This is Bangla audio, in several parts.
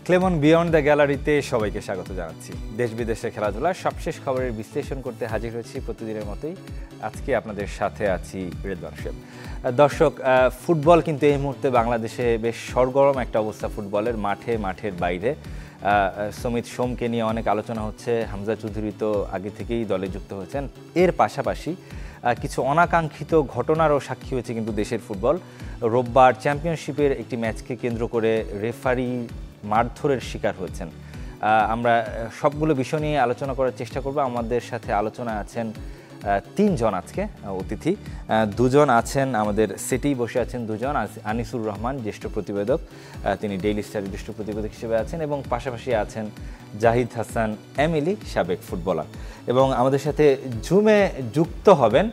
ক্লেমন বিয়ন্ড দ্য গ্যালারিতে সবাইকে স্বাগত জানাচ্ছি। দেশ বিদেশের খেলাধুলার সবশেষ খবরের বিশ্লেষণ করতে হাজির হয়েছি প্রতিদিনের মতোই। আজকে আপনাদের সাথে আছি রেদওয়ান শেব। দর্শক, ফুটবল কিন্তু এই মুহূর্তে বাংলাদেশে বেশ সরগরম একটা অবস্থা। ফুটবলের মাঠের বাইরে সমিত সোমকে নিয়ে অনেক আলোচনা হচ্ছে। হামজা চৌধুরী তো আগে থেকেই দলে যুক্ত হয়েছেন। এর পাশাপাশি কিছু অনাকাঙ্ক্ষিত ঘটনারও সাক্ষী হয়েছে কিন্তু দেশের ফুটবল। রোববার চ্যাম্পিয়নশিপের একটি ম্যাচকে কেন্দ্র করে রেফারি মারধরের শিকার হয়েছেন। আমরা সবগুলো বিষয় নিয়ে আলোচনা করার চেষ্টা করব। আমাদের সাথে আলোচনা আছেন তিনজন আজকে অতিথি। দুজন আছেন আমাদের সেটেই বসে আছেন দুজন। আনিসুর রহমান, জ্যেষ্ঠ প্রতিবেদক, তিনি ডেইলি স্টারের জ্যেষ্ঠ প্রতিবেদক হিসেবে আছেন, এবং পাশাপাশি আছেন জাহিদ হাসান এমিলি, সাবেক ফুটবলার। এবং আমাদের সাথে জুমে যুক্ত হবেন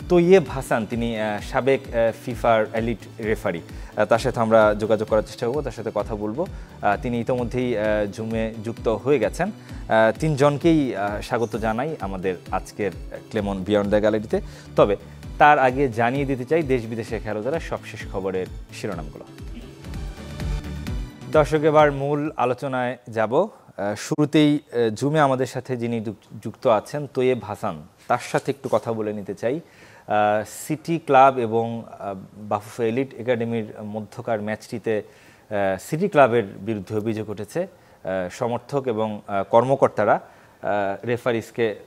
তৈয়েব হাসান, তিনি সাবেক ফিফার এলিট রেফারি। তার সাথে আমরা যোগাযোগ করার চেষ্টা করব, তার সাথে কথা বলবো। তিনি ইতোমধ্যেই জুমে যুক্ত হয়ে গেছেন। তিনজনকেই স্বাগত জানাই আমাদের আজকের ক্লেমন বিয়ন্ড দ্য গ্যালারিতে। তবে তার আগে জানিয়ে দিতে চাই দেশ বিদেশের খেলাধুলার সবশেষ খবরের শিরোনামগুলো। দর্শক, এবার মূল আলোচনায় যাব। শুরুতেই জুমে আমাদের সাথে যিনি যুক্ত আছেন তৈয়েব হাসান, তার সাথে একটু কথা বলে নিতে চাই। সিটি ক্লাব এবং বাফুফে এলিট একাডেমির মধ্যকার ম্যাচটিতে সিটি ক্লাবের বিরুদ্ধে অভিযোগ উঠেছে। সমর্থক এবং কর্মকর্তারা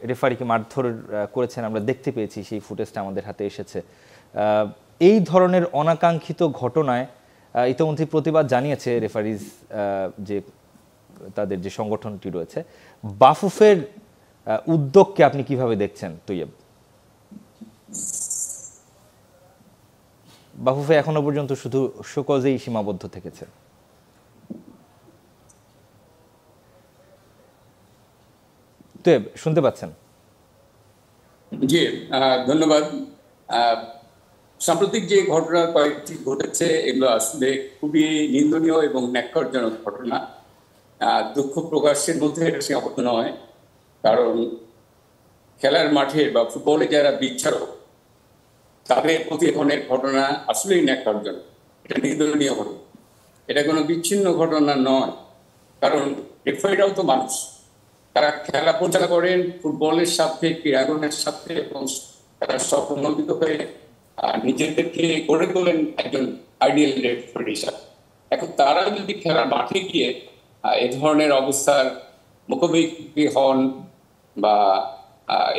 রেফারিকে মারধর করেছেন, আমরা দেখতে পেয়েছি, সেই ফুটেজটা আমাদের হাতে এসেছে। এই ধরনের অনাকাঙ্ক্ষিত ঘটনায় ইতিমধ্যে প্রতিবাদ জানিয়েছে রেফারিজ, যে তাদের যে সংগঠনটি রয়েছে। বাফুফের উদ্যোগকে আপনি কিভাবে দেখছেন তৈয়ব? বাফুফে এখনো পর্যন্ত শুধু শোকজেই সীমাবদ্ধ থেকেছে। তৈয়ব, শুনতে পাচ্ছেন? জি, ধন্যবাদ। সাম্প্রতিক যে ঘটনা কয়েকটি ঘটেছে, এগুলো আসলে খুবই নিন্দনীয় এবং ন্যাক্কারজনক ঘটনা। দুঃখ প্রকাশের মধ্যে এটা সীমাবদ্ধ নয়, কারণ খেলার মাঠে বা ফুটবলে যারা বিচারক, তাদের প্রতি ধরনের ঘটনা আসলেই ন্যাক্কারজনক। এটা নিন্দনীয় ঘটনা, এটা কোনো বিচ্ছিন্ন ঘটনা নয়। কারণ রেফারিরাও তো মানুষ, তারা খেলা পরিচালনা করেন ফুটবলের সাথে, ক্রীড়াঙ্গনের সাথে, এবং তারা সম্মিলিত হয়ে নিজেদেরকে গড়ে তোলেন একজন আইডিয়াল রেফারি হিসাবে। এখন তারা যদি খেলার মাঠে গিয়ে এ ধরনের অবস্থার মুখোমুখি হন বা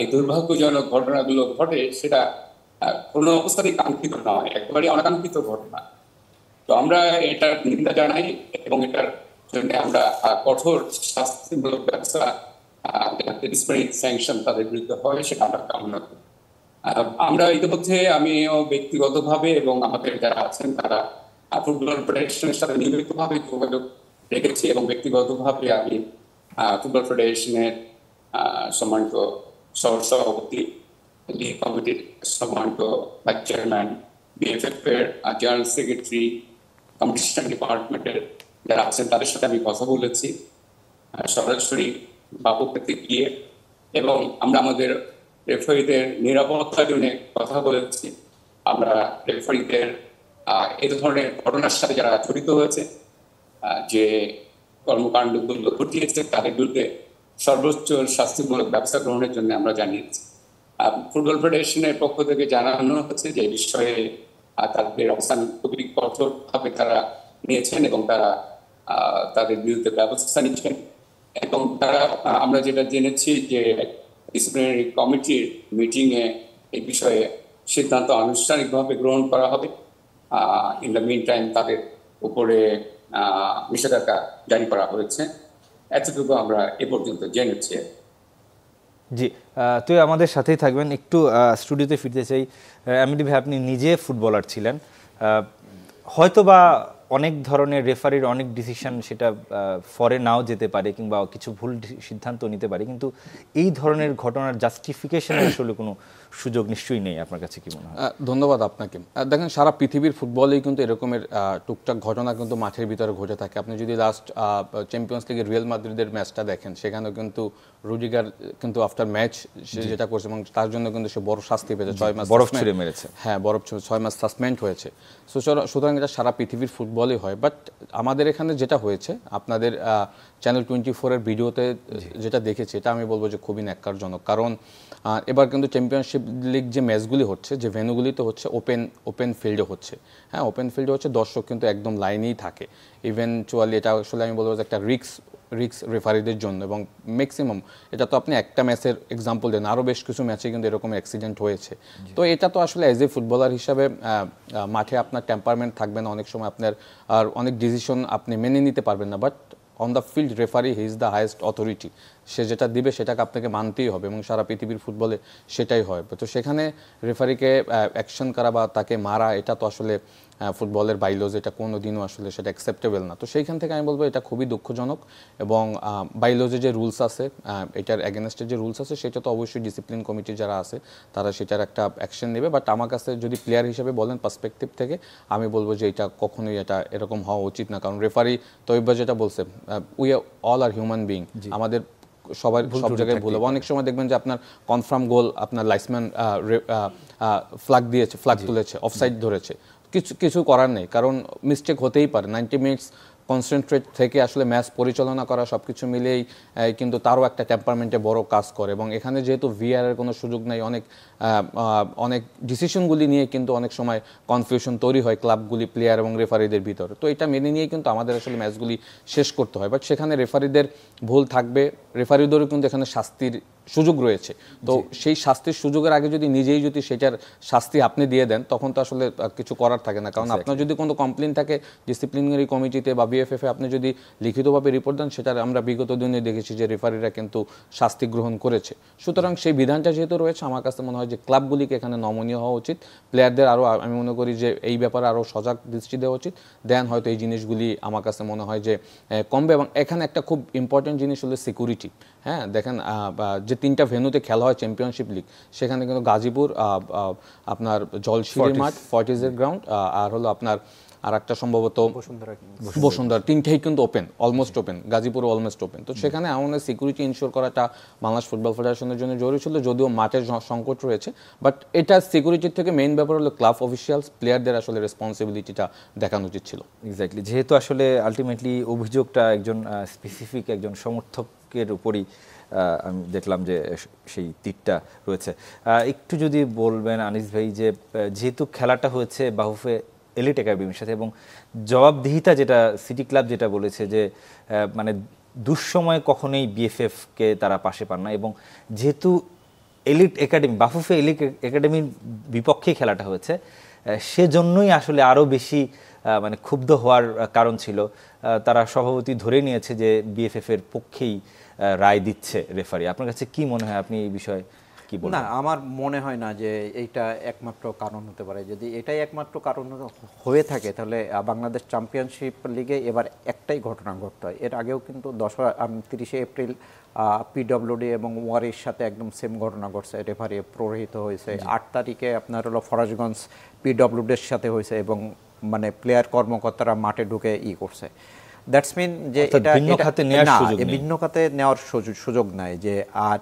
এই দুর্ভাগ্যজনক ঘটনাগুলো ঘটে, সেটা কোনো অবস্থাতেই কাঙ্ক্ষিত নয়, একেবারে অনাকাঙ্ক্ষিত ঘটনা। তো আমরা এটার নিন্দা জানাই এবং এটার জন্য আমরা কঠোর শাস্তিমূলক ব্যবস্থা, স্যাংশন তাদের বিরুদ্ধে হয়, সেটা আমরা কামনা করি। আমরা ইতিমধ্যে আমিও ব্যক্তিগতভাবে এবং আমাদের যারা আছেন তারা ফুটবল ফেডারেশনের সাথে নিয়মিতভাবে যোগাযোগ রেখেছি, এবং ব্যক্তিগতভাবে আমি ফুটবল ফেডারেশনের সম্মানিত সভাপতি, লিগ কমিটির সম্মানিত ভাইস চেয়ারম্যান, বিএফএফ এর জেনারেল সেক্রেটারি, কম্পিটিশন ডিপার্টমেন্টের যারা আছেন তাদের সাথে আমি কথা বলেছি সরাসরি বাফুফেতে গিয়ে, এবং আমরা আমাদের রেফারিদের নিরাপত্তার জন্য কথা বলেছি। আমরা রেফারিদের এই ধরনের ঘটনার সাথে যারা জড়িত হয়েছে, যে কর্মকাণ্ডগুলো ঘটিয়েছে, তাদের বিরুদ্ধে সর্বোচ্চ শাস্তিমূলক ব্যবস্থা গ্রহণের জন্য আমরা জানিয়েছি। ফুটবল ফেডারেশনের পক্ষ থেকে জানানো হচ্ছে যে বিষয়ে তাদের অবস্থান খুবই কঠোরভাবে তারা নিয়েছেন এবং তারা তাদের বিরুদ্ধে ব্যবস্থা নিচ্ছেন। এবং তারা, আমরা যেটা জেনেছি যে ডিসিপ্লিনারি কমিটির মিটিংয়ে এই বিষয়ে সিদ্ধান্ত আনুষ্ঠানিকভাবে গ্রহণ করা হবে। ইন দ্য মিন টাইম তাদের উপরে নিষেধাজ্ঞা জারি করা হয়েছে। এতটুকু আমরা এ পর্যন্ত জেনেছি। জি, তো আমাদের সাথেই থাকবেন। একটু স্টুডিওতে ফিরতে চাই। এমনি ভাই, আপনি নিজে ফুটবলার ছিলেন, হয়তোবা অনেক ধরনের রেফারির অনেক ডিসিশন সেটা ফরে নাও যেতে পারে, কিংবা কিছু ভুল সিদ্ধান্ত নিতে পারে, কিন্তু এই ধরনের ঘটনার জাস্টিফিকেশনের আসলে কোনো সুযোগ নিশ্চয়ই নেই। আপনার কাছে কি মনে হয়? ধন্যবাদ আপনাকে। দেখেন, সারা পৃথিবীর ফুটবলেই কিন্তু এরকমের টুকটাক ঘটনা কিন্তু মাঠের ভিতরে ঘটে থাকে। আপনি যদি লাস্ট চ্যাম্পিয়ন্স লিগের রিয়াল মাদ্রিদের ম্যাচটা দেখেন, সেখানেও কিন্তু রুডিগার কিন্তু আফটার ম্যাচ সে যেটা করছে, এবং তার জন্য কিন্তু সে বড় শাস্তি পেয়েছে, 6 মাস বরফ ছুঁড়ে মেরেছে। হ্যাঁ, বরফ 6 মাস সাসপেন্ড হয়েছে। সুতরাং এটা সারা পৃথিবীর ফুটবল ফুটবলই হয়, বাট আমাদের এখানে যেটা হয়েছে আপনাদের চ্যানেল 24-এর ভিডিওতে যেটা দেখেছি, এটা আমি বলবো যে খুবই ন্যাক্কারজনক। কারণ এবার কিন্তু চ্যাম্পিয়নশিপ লিগ যে ম্যাচগুলি হচ্ছে, যে ভেন্যুগুলিতে হচ্ছে, ওপেন ফিল্ডে হচ্ছে। হ্যাঁ, ওপেন ফিল্ডে হচ্ছে, দর্শক কিন্তু একদম লাইনেই থাকে। ইভেনচুয়ালি এটা আসলে আমি বলবো যে একটা রিক্স রেফারিদের জন্য, এবং ম্যাক্সিমাম এটা তো আপনি একটা ম্যাচের এক্সাম্পল দেন, আরও বেশ কিছু ম্যাচে কিন্তু এরকম অ্যাক্সিডেন্ট হয়েছে। তো এটা তো আসলে অ্যাজ এ ফুটবলার হিসাবে মাঠে আপনার টেম্পারমেন্ট থাকবে না, অনেক সময় আপনার আর অনেক ডিসিশন আপনি মেনে নিতে পারবেন না, but on the field referee he is the highest authority. সে যেটা দিবে সেটাকে আপনাকে মানতেই হবে, এবং সারা পৃথিবীর ফুটবলে সেটাই হয়। তো সেখানে রেফারিকে অ্যাকশন করা বা তাকে মারা, এটা তো আসলে ফুটবলের বাইলজ, এটা কোনো দিনও আসলে সেটা অ্যাকসেপ্টেবল না। তো সেইখান থেকে আমি বলবো এটা খুবই দুঃখজনক, এবং বাইলজে যে রুলস আছে, এটার এগেনস্টে যে রুলস আছে, সেটা তো অবশ্যই ডিসিপ্লিন কমিটি যারা আছে তারা সেটার একটা অ্যাকশন নেবে। বাট আমার কাছে যদি প্লেয়ার হিসেবে বলেন পার্সপেক্টিভ থেকে, আমি বলবো যে এটা কখনোই এটা এরকম হওয়া উচিত না। কারণ রেফারি তৈবা যেটা বলছে, we all are human being, আমাদের সবার সব জায়গায় ভুল হবে। অনেক সময় দেখবেন যে আপনার কনফার্ম গোল, আপনার লাইসম্যান ফ্ল্যাগ তুলেছে, অফসাইড ধরেছে, কিছু করার নেই, কারণ মিস্টেক হতেই পারে। 90 মিনিটস কনসেন্ট্রেট থেকে আসলে ম্যাচ পরিচালনা করা, সব কিছু মিলেই কিন্তু তারও একটা টেম্পারমেন্টে বড় কাজ করে। এবং এখানে যেহেতু ভিআরের কোনো সুযোগ নাই, অনেক ডিসিশনগুলি নিয়ে কিন্তু অনেক সময় কনফিউশন তৈরি হয় ক্লাবগুলি, প্লেয়ার এবং রেফারিদের ভিতরে। তো এটা মেনে নিয়ে কিন্তু আমাদের আসলে ম্যাচগুলি শেষ করতে হয়। বাট সেখানে রেফারিদের ভুল থাকবে, রেফারিদেরও কিন্তু এখানে শাস্তির সুযোগ রয়েছে। তো সেই শাস্তির সুযোগের আগে যদি নিজেই যদি সেটার শাস্তি আপনি দিয়ে দেন, তখন তো আসলে কিছু করার থাকে না। কারণ আপনার যদি কোনো কমপ্লেন থাকে ডিসিপ্লিনারি কমিটিতে বা বিএফএফে, আপনি যদি লিখিতভাবে রিপোর্ট দেন, সেটার আমরা বিগত দিনে দেখেছি যে রেফারিরা কিন্তু শাস্তি গ্রহণ করেছে। সুতরাং সেই বিধানটা যেহেতু রয়েছে, আমার কাছে মনে হয় যে ক্লাবগুলিকে এখানে নমনীয় হওয়া উচিত, প্লেয়ারদের আরও, আমি মনে করি যে এই ব্যাপারে আরও সজাগ দৃষ্টি দেওয়া উচিত। দেন হয়তো এই জিনিসগুলি আমার কাছে মনে হয় যে কমবে। এবং এখানে একটা খুব ইম্পর্টেন্ট জিনিস হলো সিকিউরিটি। হ্যাঁ, দেখেন যে 3টা ভেন্যুতে খেলা হয় চ্যাম্পিয়নশিপ লিগ, সেখানে কিন্তু গাজীপুর, আপনার জলশিরি মাঠ, ফর্টিজের গ্রাউন্ড, আর হলো আপনার আর একটা সম্ভবত বসুন্ধরা, 3টাই কিন্তু open, almost open, Gazipur almost open. তো সেখানে আমাদের সিকিউরিটি ইনশিওর করাটা বাংলাদেশ ফুটবল ফেডারেশনের জন্য জরুরি ছিল, যদিও মাঠের সংকট রয়েছে। বাট এটা সিকিউরিটির থেকে মেইন ব্যাপার হলো ক্লাব অফিসিয়ালস, প্লেয়ারদের আসলে রেসপন্সিবিলিটিটা দেখানো উচিত ছিল। এক্স্যাক্টলি, যেহেতু আসলে আলটিমেটলি অভিযোগটা একজন স্পেসিফিক একজন সমর্থকের উপরই আমি দেখলাম যে সেই তীরটা রয়েছে। একটু যদি বলবেন আনিস ভাই, যে যেহেতু খেলাটা হয়েছে বাহুফে এলিট একাডেমির সাথে, এবং জবাবদিহিতা যেটা সিটি ক্লাব যেটা বলেছে যে মানে দুঃসময়ে কখনোই বিএফএফকে তারা পাশে পান না, এবং যেহেতু এলিট একাডেমি, বাফুফে এলিট একাডেমির বিপক্ষে খেলাটা হয়েছে, সেজন্যই আসলে আরও বেশি মানে ক্ষুব্ধ হওয়ার কারণ ছিল। তারা সভাপতি ধরে নিয়েছে যে বিএফএফের পক্ষেই রায় দিচ্ছে রেফারি। আপনার কাছে কি মনে হয়, আপনি এই বিষয়ে কি বলেন? না, আমার মনে হয় না যে এইটা একমাত্র কারণ হতে পারে। যদি এটাই একমাত্র কারণ হয়ে থাকে, তাহলে বাংলাদেশ চ্যাম্পিয়নশিপ লিগে এবার একটাই ঘটনা ঘটতে হয়। এর আগেও কিন্তু 30 এপ্রিল পিডব্লিউডি এবং ওয়ারির সাথে একদম সেম ঘটনা ঘটছে, রেফারি প্ররোহিত হয়েছে। 8 তারিখে আপনার হলো ফরাজগঞ্জ পিডব্লিউডির সাথে হয়েছে, এবং মানে প্লেয়ার কর্মকর্তারা মাঠে ঢুকে করছে। দ্যাটস মিন যে এটা ভিন্ন খাতে নেওয়ার সুযোগ নাই। যে আর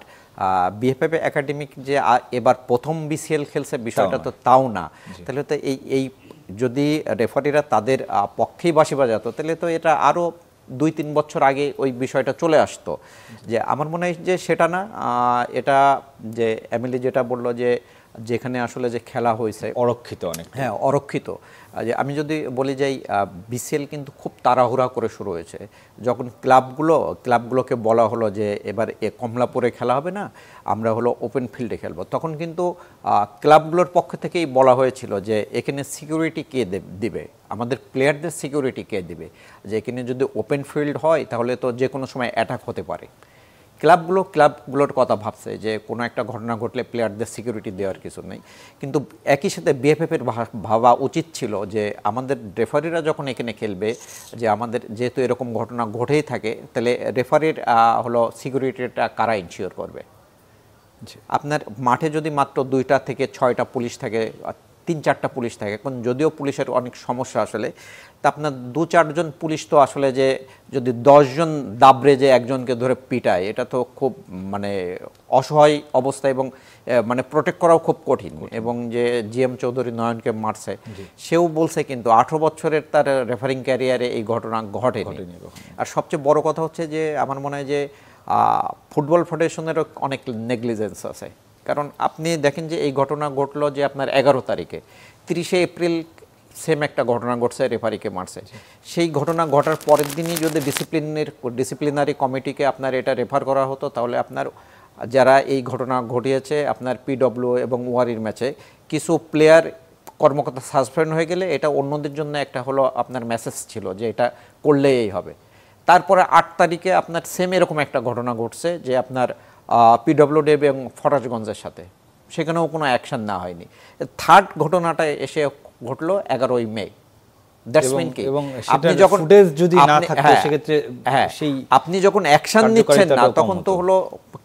বিএফএফ একাডেমিক যে এবার প্রথম বিসিএল খেলছে, বিষয়টা তো তাও না। তাহলে তো এই যদি রেফারিরা তাদের পক্ষেই বাঁশি বাজাতো, তাহলে তো এটা আরও 2-3 বছর আগে ওই বিষয়টা চলে আসতো। যে আমার মনে হয় যে সেটা না, এটা যে এমিলি যেটা বললো যে যেখানে আসলে যে খেলা হয়েছে অরক্ষিত, অনেক, হ্যাঁ অরক্ষিত। যে আমি যদি বলি যাই, বিসিএল কিন্তু খুব তাড়াহুড়া করে শুরু হয়েছে। যখন ক্লাবগুলোকে বলা হলো যে এবার কমলাপুরে খেলা হবে না, আমরা হলো ওপেন ফিল্ডে খেলবো, তখন কিন্তু ক্লাবগুলোর পক্ষ থেকেই বলা হয়েছিল যে এখানে সিকিউরিটি কে দিবে, আমাদের প্লেয়ারদের সিকিউরিটি কে দিবে, যে এখানে যদি ওপেন ফিল্ড হয় তাহলে তো যে কোনো সময় অ্যাটাক হতে পারে। ক্লাবগুলোর কথা ভাবছে যে কোনো একটা ঘটনা ঘটলে প্লেয়ারদের সিকিউরিটি দেওয়ার কিছু নেই। কিন্তু একই সাথে বিএফএফের ভাবা উচিত ছিল যে আমাদের রেফারিরা যখন এখানে খেলবে, যে আমাদের যেহেতু এরকম ঘটনা ঘটেই থাকে, তাহলে রেফারির হলো সিকিউরিটিটা কারা ইনশিওর করবে। আপনার মাঠে যদি মাত্র 2টা থেকে 6টা পুলিশ থাকে, 3-4টা পুলিশ থাকে। এখন যদিও পুলিশের অনেক সমস্যা আসলে, তা আপনার 2-4 জন পুলিশ তো আসলে যে যদি 10 জন দাবড়ে যে একজনকে ধরে পিটায়, এটা তো খুব মানে অসহায় অবস্থা এবং মানে প্রোটেক্ট করাও খুব কঠিন। এবং যে জিএম চৌধুরী নয়নকে মারছে, সেও বলছে কিন্তু 18 বছরের তার রেফারিং ক্যারিয়ারে এই ঘটনা ঘটেনি। আর সবচেয়ে বড় কথা হচ্ছে যে আমার মনে হয় যে ফুটবল ফেডারেশনেরও অনেক নেগলিজেন্স আছে। কারণ আপনি দেখেন যে এই ঘটনা ঘটলো যে আপনার 11 তারিখে, 30শে এপ্রিল সেম একটা ঘটনা ঘটছে, রেফারিকে মারছে। সেই ঘটনা ঘটার পরের দিনই যদি ডিসিপ্লিনারি কমিটিকে আপনার এটা রেফার করা হতো, তাহলে আপনার যারা এই ঘটনা ঘটিয়েছে আপনার পিডব্লিউ এবং ওয়ারির ম্যাচে কিছু প্লেয়ার কর্মকর্তা সাসপেন্ড হয়ে গেলে এটা অন্যদের জন্য একটা হলো আপনার মেসেজ ছিল যে এটা করলে এই হবে। তারপরে 8 তারিখে আপনার সেম এরকম একটা ঘটনা ঘটছে যে আপনার পিডব্লিউডি এবং ফরাজগঞ্জের সাথে, সেখানেও কোনো অ্যাকশন না হয়নি। থার্ড ঘটনাটা এসে ঘটলো 11ই মে। আপনি যখন অ্যাকশন নিচ্ছেন না, তখন তো হলো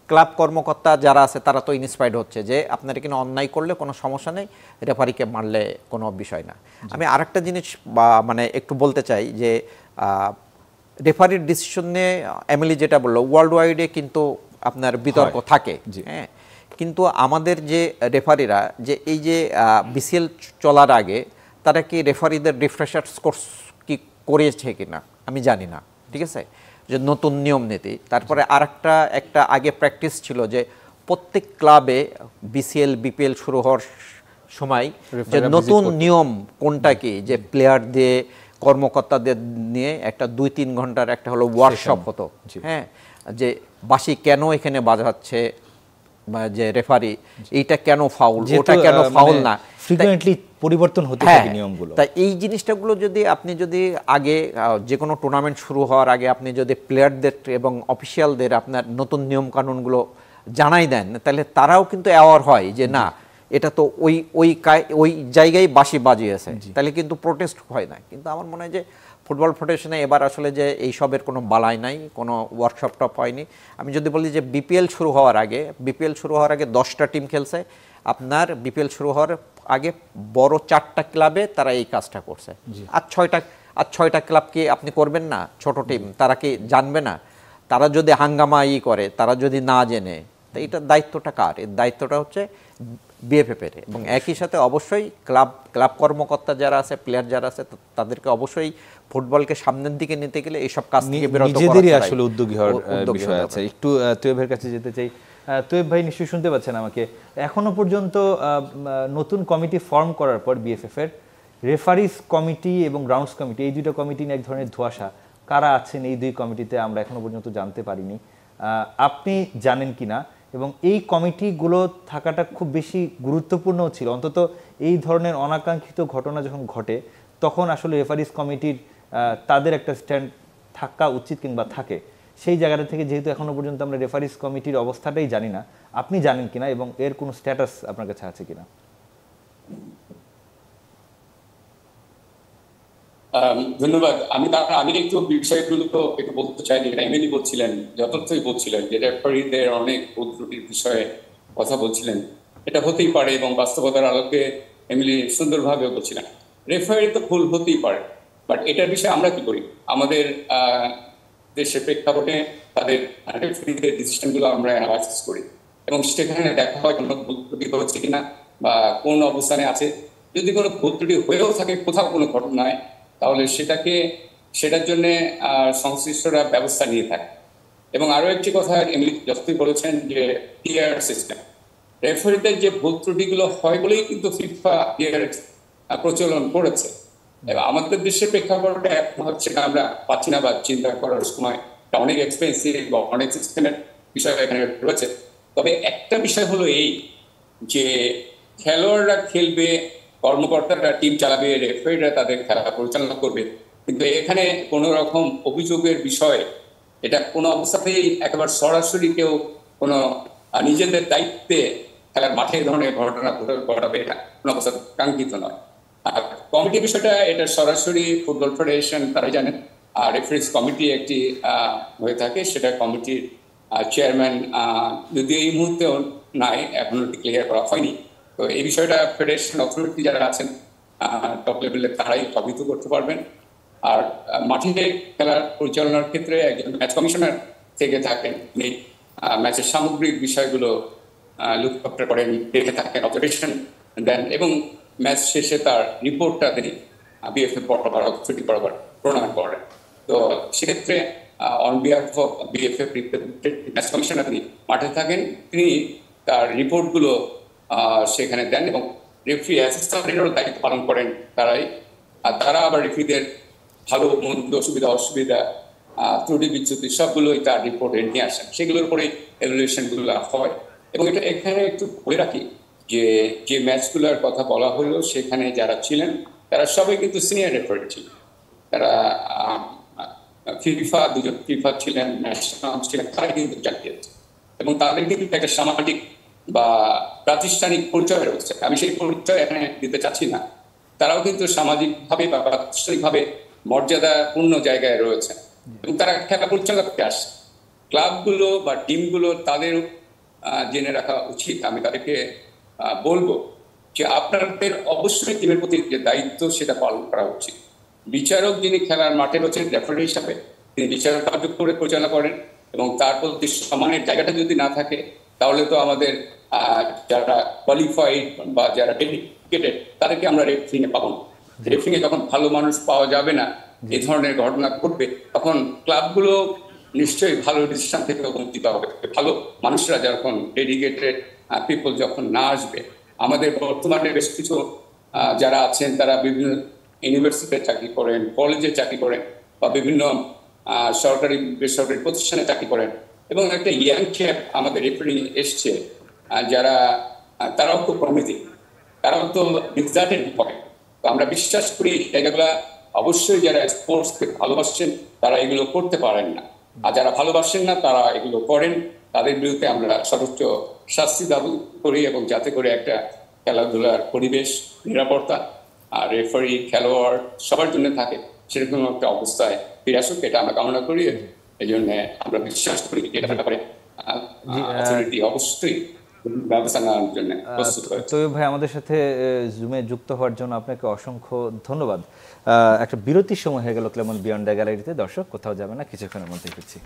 ক্লাব কর্মকর্তা যারা আছে তারা তো ইন্সপায়ার্ড হচ্ছে যে আপনার এখানে অন্যায় করলে কোনো সমস্যা নেই, রেফারিকে মারলে কোনো বিষয় না। আমি আরেকটা জিনিস মানে একটু বলতে চাই যে রেফারির ডিসিশন নিয়ে এমিলি যেটা বললো, ওয়ার্ল্ড ওয়াইডে কিন্তু আপনার বিতর্ক থাকে, হ্যাঁ, কিন্তু আমাদের যে রেফারিরা যে এই যে বিসিএল চলার আগে তারা কি রেফারিদের রিফ্রেশার্স কোর্স কি করেছে কিনা আমি জানি না, ঠিক আছে, যে নতুন নিয়ম নীতি। তারপরে একটা আগে প্র্যাকটিস ছিল যে প্রত্যেক ক্লাবে বিসিএল বিপিএল শুরু হওয়ার সময় যে নতুন নিয়ম কোনটা কি, যে প্লেয়ার দিয়ে কর্মকর্তাদের নিয়ে একটা 2-3 ঘন্টার একটা হলো ওয়ার্কশপ হতো, হ্যাঁ, যে বাঁশি কেন এখানে বাজাচ্ছে, যে রেফারি এইটা কেন ফাউল, ওটা কেন ফাউল না, ফ্রিকুয়েন্টলি পরিবর্তন হতে থাকে নিয়মগুলো। তাই এই জিনিসটাগুলো যদি আপনি যদি আগে যে কোনো টুর্নামেন্ট শুরু হওয়ার আগে আপনি যদি প্লেয়ারদের এবং অফিসিয়ালদের আপনার নতুন নিয়ম কানুনগুলো জানাই দেন, তাহলে তারাও কিন্তু অ্যাওয়ার হয় যে না এটা তো ওই জায়গায় বাঁশি বাজিয়েছে, তাহলে কিন্তু প্রোটেস্ট হয় না। কিন্তু আমার মনে হয় যে ফুটবল ফেডারেশনে এবার আসলে যে এইসবের কোনো বালাই নাই, কোনো ওয়ার্কশপ টপ হয়নি। আমি যদি বলি যে বিপিএল শুরু হওয়ার আগে 10টা টিম খেলছে, আপনার বিপিএল শুরু হওয়ার আগে বড় 4টা ক্লাবে তারা এই কাজটা করছে। আর 6টা ক্লাব কি আপনি করবেন না, ছোট টিম, তারা কি জানবে না? তারা যদি হাঙ্গামা করে, তারা যদি না জেনে, তো এটা দায়িত্বটা কার? এর দায়িত্বটা হচ্ছে বিএফএফের। এবং একই সাথে অবশ্যই ক্লাব কর্মকর্তা যারা আছে, প্লেয়ার যারা আছে, তাদেরকে অবশ্যই ফুটবলকে সামনের দিকে নিতে গেলে এইসব কাজ থেকে বিরত নিজেদেরই আসলে উদ্যোগী হওয়ার বিষয় আছে। একটু তোয়েবের কাছে যেতে চাই। তোয়েব ভাই নিশ্চয়ই শুনতে পাচ্ছেন আমাকে। এখনো পর্যন্ত নতুন কমিটি ফর্ম করার পর বিএফএফ এর রেফারিজ কমিটি এবং গ্রাউন্ডস কমিটি, এই দুটো কমিটি নিয়ে এক ধরনের ধোঁয়াশা। কারা আছেন এই দুই কমিটিতে আমরা এখনো পর্যন্ত জানতে পারিনি। আপনি জানেন কিনা? এবং এই কমিটিগুলো থাকাটা খুব বেশি গুরুত্বপূর্ণ ছিল, অন্তত এই ধরনের অনাকাঙ্ক্ষিত ঘটনা যখন ঘটে তখন আসলে রেফারিজ কমিটির তাদের একটা স্ট্যান্ড থাকা উচিত কিংবা থাকে। সেই জায়গাটা থেকে যেহেতু এখনো পর্যন্ত আমরা রেফারিজ কমিটির অবস্থাটাই জানি না, আপনি জানেন কিনা এবং এর কোনো স্ট্যাটাস আপনার কাছে আছে কিনা? ধন্যবাদ। আমি একটু বিষয়গুলো তো একটু বলতে চাই, যেটা এমএলএ বলছিলেন, যথার্থই বলছিলেন যে রেফারিদের অনেক ভুল ত্রুটির বিষয়ে কথা বলছিলেন। এটা হতেই পারে এবং বাস্তবতার আলোকে এমএলএ সুন্দরভাবে বলছিলেন রেফারি তো ভুল হতেই পারে, বাট এটার বিষয়ে আমরা কি করি? আমাদের দেশের প্রেক্ষাপটে তাদের রেফারিদের ডিসিশনগুলো আমরা অ্যানালাইসিস করি এবং সেখানে দেখা হয় কোনো ভুল ত্রুটি হচ্ছে কিনা বা কোন অবস্থানে আছে। যদি কোনো ভুল ত্রুটি হয়েও থাকে কোথাও কোনো ঘটনায়, তাহলে সেটার জন্য সংশ্লিষ্টরা ব্যবস্থা নিয়ে থাকে। এবং আরো একটি কথা এমনি যতই বলেছেন যে টিআর সিস্টেম, রেফারিদের যে ভুল ত্রুটিগুলো হয় বলেই কিন্তু ফিফা টিআর প্রচলন করেছে। এবং আমাদের দেশের প্রেক্ষাপটে এখন হচ্ছে আমরা পাচ্ছি না বা চিন্তা করার সময় অনেক এক্সপেন্সিভ বা অনেক সিস্টেমের বিষয় এখানে রয়েছে। তবে একটা বিষয় হলো এই যে খেলোয়াড়রা খেলবে, কর্মকর্তারা টিম চালাবে, রেফারিরা তাদের খেলা পরিচালনা করবে, কিন্তু এখানে কোনো রকম অভিযোগের বিষয় এটা কোনো অবস্থাতেই একেবারে সরাসরি কেউ কোনো নিজেদের দায়িত্বে খেলার মাঠে এই ধরনের ঘটনা ঘটাবে, এটা কোনো অবস্থাতে কাঙ্ক্ষিত নয়। আর কমিটি বিষয়টা এটা সরাসরি ফুটবল ফেডারেশন তারা জানেন, আর রেফারিজ কমিটি একটি হয়ে থাকে, সেটা কমিটির চেয়ারম্যান যদি এই মুহূর্তেও নাই, এখনো ক্লিয়ার করা হয়নি, তো এই বিষয়টা ফেডারেশন অথরিটি যারা আছেন টপ লেভেলে তারাই অবহিত করতে পারবেন। আর মাঠে খেলার পরিচালনার ক্ষেত্রে একজন ম্যাচ কমিশনার থেকে থাকেন, উনি ম্যাচের সামগ্রিক বিষয়গুলো লুকআপ করেন, দেখে থাকেন, অবজারভেশন দেন এবং ম্যাচ শেষে তার রিপোর্টটা তিনি বিএফএ বরাবর অথরিটি বরাবর প্রণয়ন করেন। তো সেক্ষেত্রে on behalf of BFA match commissioner তিনি মাঠে থাকেন, তিনি তার রিপোর্টগুলো সেখানে দেন এবং রেফারি অ্যাসিস্ট্যান্টেরও দায়িত্ব পালন করেন তারাই। আর তারা আবার রেফারিদের ভালো মন্দ সুবিধা অসুবিধা ত্রুটি বিচ্যুতি সবগুলোই তার রিপোর্টে নিয়ে আসেন, সেগুলোর উপরে এভালুয়েশনগুলো হয়। এবং এটা এখানে একটু বলে রাখি যে যে ম্যাচগুলোর কথা বলা হলো সেখানে যারা ছিলেন তারা সবাই কিন্তু সিনিয়র রেফারি ছিলেন। তারা ফিফা দুজন ফিফা ছিলেন, ন্যাশনাল ছিলেন, তারা কিন্তু জানিয়েছে এবং তাদের কিন্তু একটা সামাজিক বা প্রাতিষ্ঠানিক পরিচয় রয়েছে। আমি সেই পরিচয় এখানে দিতে চাচ্ছি না। তারাও কিন্তু সামাজিকভাবে বা প্রাতিষ্ঠানিকভাবে মর্যাদাপূর্ণ জায়গায় রয়েছে এবং তারা খেলা পরিচালনা করতে আসে। ক্লাবগুলো বা টিমগুলো তাদের জেনে রাখা উচিত। আমি তাদেরকে বলবো যে আপনাদের অবশ্যই টিমের প্রতি যে দায়িত্ব সেটা পালন করা উচিত। বিচারক যিনি খেলার মাঠে রয়েছেন রেফারি হিসাবে, তিনি বিচারক কার্য করে পরিচালনা করেন এবং তার প্রতি সম্মানের জায়গাটা যদি না থাকে তাহলে তো আমাদের যারা কোয়ালিফাইড বা যারা ডেডিকেটেড তাদেরকে আমরা রেফারিংয়ে পাবো না। রেফারিংয়ে যখন ভালো মানুষ পাওয়া যাবে না, এই ধরনের ঘটনা ঘটবে, তখন ক্লাবগুলো নিশ্চয়ই ভালো ডিসিশন থেকে বঞ্চিত হবে। ভালো মানুষরা যখন ডেডিকেটেড পিপল যখন না আসবে, আমাদের বর্তমানে বেশ কিছু যারা আছেন তারা বিভিন্ন ইউনিভার্সিটিতে চাকরি করেন, কলেজে চাকরি করেন বা বিভিন্ন সরকারি বেসরকারি প্রতিষ্ঠানে চাকরি করেন এবং একটা ইয়াং চ্যাপ আমাদের রেফারি এসছে যারা তারাও খুব প্রমিজিং, তারাও তো রিজাল্টের হয়। তো আমরা বিশ্বাস করি জায়গাগুলা অবশ্যই যারা স্পোর্টসকে ভালোবাসেন তারা এগুলো করতে পারেন না, আর যারা ভালোবাসেন না তারা এগুলো করেন, তাদের বিরুদ্ধে আমরা সর্বোচ্চ শাস্তি দাবি করি এবং যাতে করে একটা খেলাধুলার পরিবেশ নিরাপত্তা আর রেফারি খেলোয়াড় সবার জন্য থাকে সেরকম একটা অবস্থায় ফিরে আসুক, এটা আমরা কামনা করি। এই জন্য আমরা বিশ্বাস করি এটা ব্যাপারে অবশ্যই ব্যবস্থা নেওয়ার জন্য প্রস্তুত হয়েছে। তৈয়ব ভাই আমাদের সাথে জুমে যুক্ত হওয়ার জন্য আপনাকে অসংখ্য ধন্যবাদ। একটা বিরতির সময় হয়ে গেল ক্লেমন বিয়ন্ড দ্য গ্যালারিতে। দর্শক কোথাও যাবে না, কিছুক্ষণের মধ্যে ফিরছি।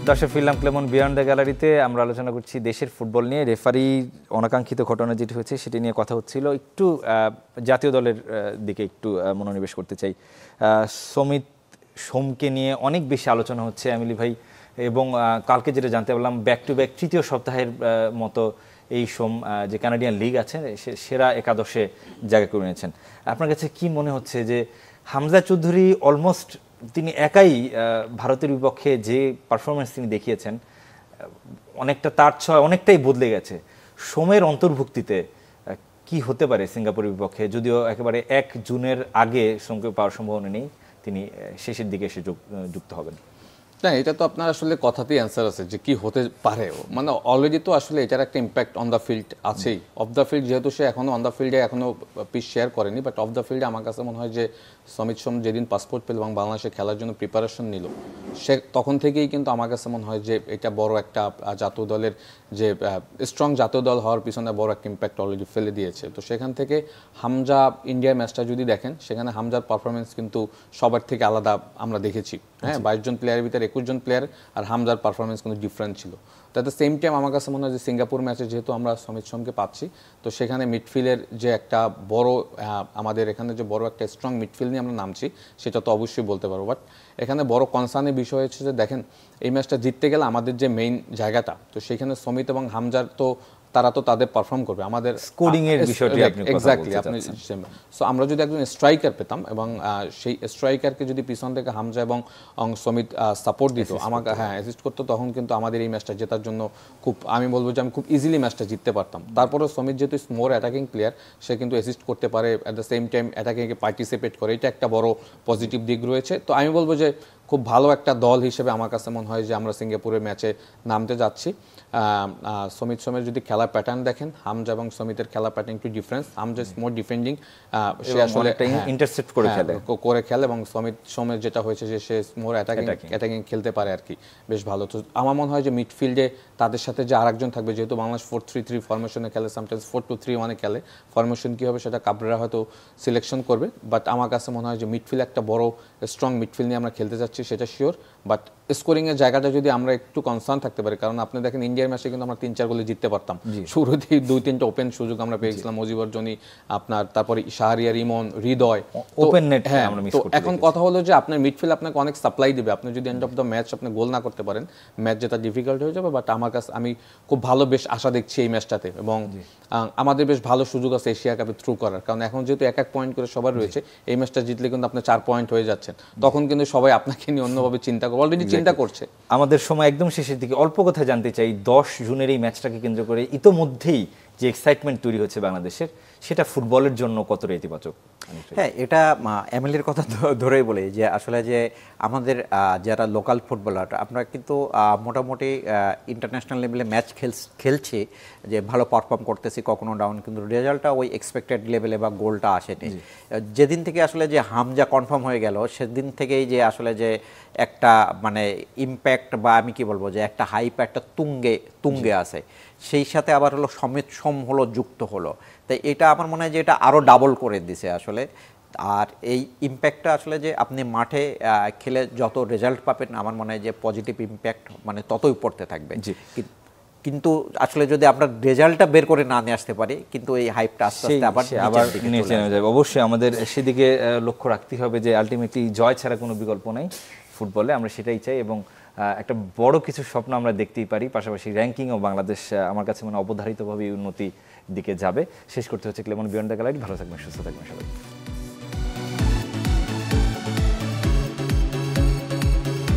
দর্শক ফিরলাম ক্লেমন বিয়ন্ড দ্য গ্যালারিতে। আমরা আলোচনা করছি দেশের ফুটবল নিয়ে। রেফারি অনাকাঙ্ক্ষিত ঘটনা যেটি হয়েছে সেটি নিয়ে কথা হচ্ছিল। একটু জাতীয় দলের দিকে একটু মনোনিবেশ করতে চাই। সমিত সোমকে নিয়ে অনেক বেশি আলোচনা হচ্ছে এমিলি ভাই, এবং কালকে যেটা জানতে পারলাম ব্যাক টু ব্যাক তৃতীয় সপ্তাহের মতো এই সোম যে কানাডিয়ান লিগ আছে সেরা একাদশে জায়গা করে নিয়েছেন। আপনার কাছে কি মনে হচ্ছে যে হামজা চৌধুরী অলমোস্ট তিনি একাই ভারতের বিপক্ষে যে পারফরমেন্স তিনি দেখিয়েছেন অনেকটা তার ছয় অনেকটাই বদলে গেছে। সোমের অন্তর্ভুক্তিতে কি হতে পারে সিঙ্গাপুরের বিপক্ষে, যদিও একেবারে 1 জুনের আগে সোমকে পাওয়ার সম্ভাবনা নেই, তিনি শেষের দিকে এসে যুক্ত হবেন। না, এটা তো আপনার আসলে কথাতেই অ্যান্সার আছে যে কি হতে পারে। মানে অলরেডি তো আসলে এটার একটা ইম্প্যাক্ট অন দ্য ফিল্ড আছেই। অফ দ্য ফিল্ড যেহেতু সে এখনও অন দ্য ফিল্ডে এখনও পিচ শেয়ার করেনি, বাট অফ দ্য ফিল্ডে আমার কাছে মনে হয় যে সমিত সোম যেদিন পাসপোর্ট পেল এবং বাংলাদেশে খেলার জন্য প্রিপারেশন নিল, সে তখন থেকেই কিন্তু আমার কাছে মনে হয় যে এটা বড় একটা জাতীয় দলের যে স্ট্রং জাতীয় দল হওয়ার পিছনে বড় একটা ইম্প্যাক্ট অলরেডি ফেলে দিয়েছে। তো সেখান থেকে হামজা ইন্ডিয়ার ম্যাচটা যদি দেখেন, সেখানে হামজার পারফরমেন্স কিন্তু সবার থেকে আলাদা আমরা দেখেছি। হ্যাঁ, 22 জন প্লেয়ারের ভিতরে 21 জন প্লেয়ার আর হামজার পারফরমেন্স কিন্তু ডিফারেন্ট ছিল। তো অ্যাট দ্য সেম টাইম আমার কাছে মনে হয় যে সিঙ্গাপুর ম্যাচে যেহেতু আমরা সমিত সোমকে পাচ্ছি, তো সেখানে মিডফিল্ডের যে একটা বড় আমাদের এখানে যে বড় একটা স্ট্রং মিডফিল্ড নিয়ে আমরা নামছি সেটা তো অবশ্যই বলতে পারবো। বাট এখানে বড় কনসার্নের বিষয় হচ্ছে যে দেখেন এই ম্যাচটা জিততে গেলে আমাদের যে মেইন জায়গাটা, তো সেখানে সমিত এবং হামজার তো তারা তো তাদের পারফর্ম করবে। আমাদের স্কোরিং এর বিষয়টি আপনি এক্স্যাক্টলি আপনি সো আমরা যদি একজন স্ট্রাইকার পেতাম এবং সেই স্ট্রাইকারকে যদি পিছন থেকে হামজা এবং সমিত সাপোর্ট দিত, আমাকে অ্যাসিস্ট করতো, তখন কিন্তু আমাদের এই ম্যাচটা জেতার জন্য খুব আমি বলবো যে আমি খুব ইজিলি ম্যাচটা জিততে পারতাম। তারপরে সমিত যেহেতু মোর অ্যাটাকিং প্লেয়ার, সে কিন্তু অ্যাসিস্ট করতে পারে, অ্যাট দ্য সেম টাইম অ্যাটাকিংয়ে পার্টিসিপেট করে, এটা একটা বড় পজিটিভ দিক রয়েছে। তো আমি বলবো যে খুব ভালো একটা দল হিসেবে আমার কাছে মনে হয় যে আমরা সিঙ্গাপুরের ম্যাচে নামতে যাচ্ছি। সমিত সোমের যদি খেলার প্যাটার্ন দেখেন, হামজা এবং সমিতের খেলা প্যাটার্ন একটু difference. Hamza is more defending, সে আসলে ইন্টারসেপ্ট করে খেলে এবং সোমের যেটা হয়েছে যে সে মোর অ্যাটাকিং খেলতে পারে আর কি, বেশ ভালো। তো আমার মনে হয় যে মিডফিল্ডে তাদের সাথে যে আরেকজন থাকবে, যেহেতু বাংলাদেশ 4-3-3 ফরমেশনে খেলে, সামটাইমস 4-2-3-1 খেলে, ফরমেশন কি হবে সেটা কাবরেরা হয়তো সিলেকশন করবে, বাট আমার কাছে মনে হয় যে মিডফিল্ড একটা বড় স্ট্রং মিডফিল্ড নিয়ে আমরা খেলতে যাচ্ছি, সেটা শিওর। বাট স্কোরিং এর জায়গাটা যদি আমরা একটু কনসার্ন থাকতে পারি, কারণ আপনি দেখেন ইন্ডিয়ার ম্যাচে কিন্তু আমরা 3-4 গোলে জিততে পারতাম, শুরুতেই 2-3টা ওপেন সুযোগ আমরা পেয়েছিলাম, মজিবর জনি আপনার, তারপরে শাহরিয়ার, ইমন, হৃদয়, ওপেন নেট আমরা মিস করতে। এখন কথা হলো যে আপনার মিডফিল্ড আপনাকে অনেক সাপ্লাই দিবে, আপনি যদি এন্ড অফ দ্য ম্যাচ আপনি গোল না করতে পারেন, ম্যাচ যেটা ডিফিকাল্ট হয়ে যাবে। বাট আমার কাছে আমি খুব ভালো বেশ আশা দেখছি এই ম্যাচটাতে, এবং আমাদের বেশ ভালো সুযোগ আছে এশিয়া কাপে থ্রু করার, কারণ এখন যেহেতু 1-1 পয়েন্ট করে সবার রয়েছে, এই ম্যাচটা জিতলে কিন্তু আপনি 4 পয়েন্ট হয়ে যাচ্ছেন, তখন কিন্তু সবাই আপনাকে নিয়ে অন্যভাবে চিন্তা করবে, অলরেডি চিন্তা করছে। আমাদের সময় একদম শেষের দিকে অল্প কথা জানতে চাই, 10 জুনের এই ম্যাচটাকে কেন্দ্র করে ইতোমধ্যেই যে এক্সাইটমেন্ট তৈরি হচ্ছে বাংলাদেশের, সেটা ফুটবলের জন্য কতটা ইতিবাচক? হ্যাঁ, এটা এমএলএর কথা ধরেই বলি যে আসলে যে আমাদের যারা লোকাল ফুটবলার, আমরা কিন্তু মোটামুটি ইন্টারন্যাশনাল লেভেলে ম্যাচ খেলছি, যে ভালো পারফর্ম করতেছি, কখনো ডাউন, কিন্তু রেজাল্টটা ওই এক্সপেক্টেড লেভেলে বা গোলটা আসেনি। যেদিন থেকে আসলে যে হামজা কনফার্ম হয়ে গেল, সেদিন থেকেই যে আসলে যে একটা মানে ইম্প্যাক্ট, বা আমি কি বলবো, যে একটা হাইপ, একটা তুঙ্গে আছে, সেই সাথে আবার হলো সমিত সোম হলো যুক্ত হলো, তাই এটা আমার মনে হয় যে এটা আরও ডাবল করে দিছে আসলে। আর এই ইম্প্যাক্টটা আসলে যে আপনি মাঠে খেলে যত রেজাল্ট পাবেন, আমার মনে হয় যে পজিটিভ ইম্প্যাক্ট মানে ততই পড়তে থাকবে। কিন্তু আসলে যদি আমরা রেজাল্টটা বের করে না নিয়ে আসতে পারি, কিন্তু এই হাইপটা আস্তে আস্তে আবার নিচে নেমে যাবে। অবশ্যই আমাদের সেদিকে লক্ষ্য রাখতে হবে যে আলটিমেটলি জয় ছাড়া কোনো বিকল্প নাই ফুটবলে, আমরা সেটাই চাই, এবং একটা বড় কিছু স্বপ্ন আমরা দেখতেই পারি। পাশাপাশি র্যাঙ্কিংও বাংলাদেশ আমার কাছে মানে অবধারিতভাবে উন্নতির দিকে যাবে। শেষ করতে হচ্ছে ক্লেমন বিয়ন্ড দ্য গ্যালারি। ভালো থাকবেন, সুস্থ থাকবেন সবাই।